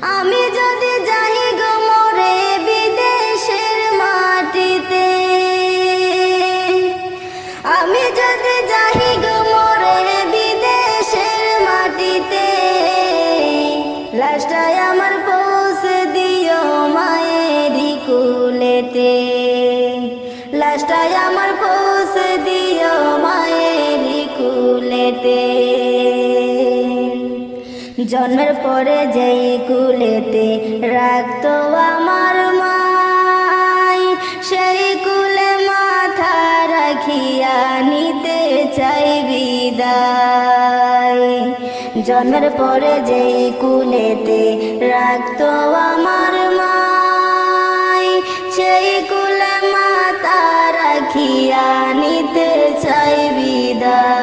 আমি যদি যাই গো মরে বিদেশের মাটিতে, আমি যদি যাই গো মরে বিদেশের মাটিতে, লাশটাই আমার পৌঁছে দিও মায়েরই কুলেতে, লাশটাই আমার পৌঁছে দিও মায়েরই কুলেতে। জন্মের পরে যেই কুলেতে রাখতো আমার মাই, সেই কুলে মাথা রাখিয়া নিতে চাই বিদায়। জন্মের পরে যেই কুলেতে রাখতো আমার মাই, সেই কুলে মাথা রাখিয়া নিতে চাই বিদায়।